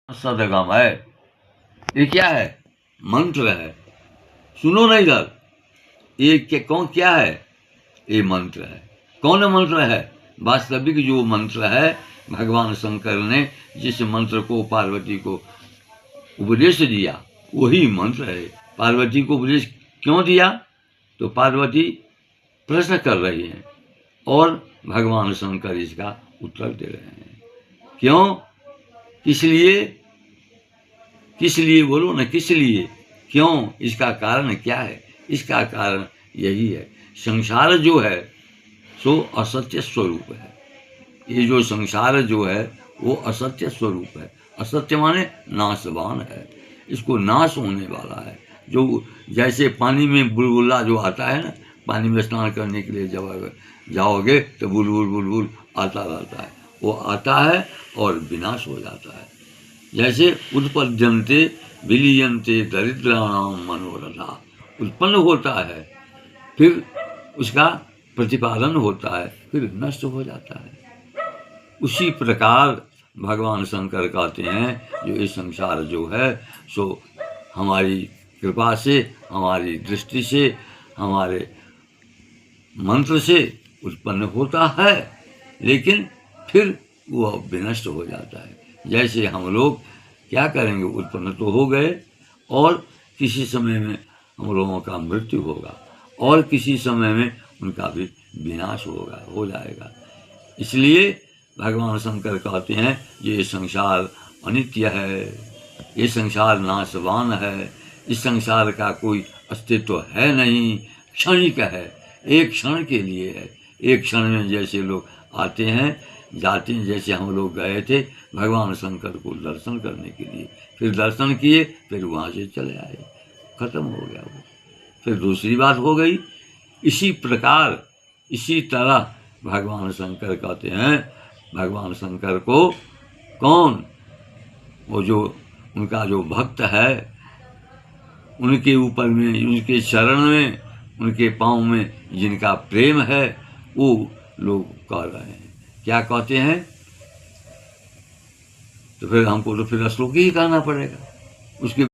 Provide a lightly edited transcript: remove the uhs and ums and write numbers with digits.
सदगम है। ये क्या है? मंत्र है। सुनो ना इधर, ये क्या है? ये मंत्र है। कौन मंत्र है? वास्तविक जो मंत्र है, भगवान शंकर ने जिस मंत्र को पार्वती को उपदेश दिया वही मंत्र है। पार्वती को उपदेश क्यों दिया? तो पार्वती प्रश्न कर रही हैं और भगवान शंकर इसका उत्तर दे रहे हैं। क्यों? किस लिए बोलो ना, किस लिए? क्यों? इसका कारण क्या है? इसका कारण यही है, संसार जो है सो असत्य स्वरूप है। ये जो संसार जो है वो असत्य स्वरूप है। असत्य माने नाशवान है, इसको नाश होने वाला है। जो जैसे पानी में बुलबुला जो आता है ना, पानी में स्नान करने के लिए जब जाओगे तो बुलबुल बुलबुल आता रहता है, वो आता है और विनाश हो जाता है। जैसे उत्पद्यन्ते विलीयन्ते दरिद्राणाम मनोरथा, उत्पन्न होता है, फिर उसका प्रतिपादन होता है, फिर नष्ट हो जाता है। उसी प्रकार भगवान शंकर कहते हैं जो ये संसार जो है सो हमारी कृपा से, हमारी दृष्टि से, हमारे मंत्र से उत्पन्न होता है, लेकिन फिर वो विनष्ट हो जाता है। जैसे हम लोग क्या करेंगे, उत्पन्न तो हो गए और किसी समय में हम लोगों का मृत्यु होगा और किसी समय में उनका भी विनाश हो जाएगा। इसलिए भगवान शंकर कहते हैं ये संसार अनित्य है, ये संसार नाशवान है, इस संसार का कोई अस्तित्व है नहीं, क्षणिक है, एक क्षण के लिए है। एक क्षण में जैसे लोग आते हैं जाते हैं, जैसे हम लोग गए थे भगवान शंकर को दर्शन करने के लिए, फिर दर्शन किए, फिर वहाँ से चले आए, खत्म हो गया वो, फिर दूसरी बात हो गई। इसी प्रकार इसी तरह भगवान शंकर कहते हैं, भगवान शंकर को कौन? वो जो उनका जो भक्त है, उनके ऊपर में, उनके चरण में, उनके पाँव में जिनका प्रेम है, वो लोग कह रहे हैं। क्या कहते हैं? तो फिर हमको तो फिर श्लोक ही कहना पड़ेगा उसके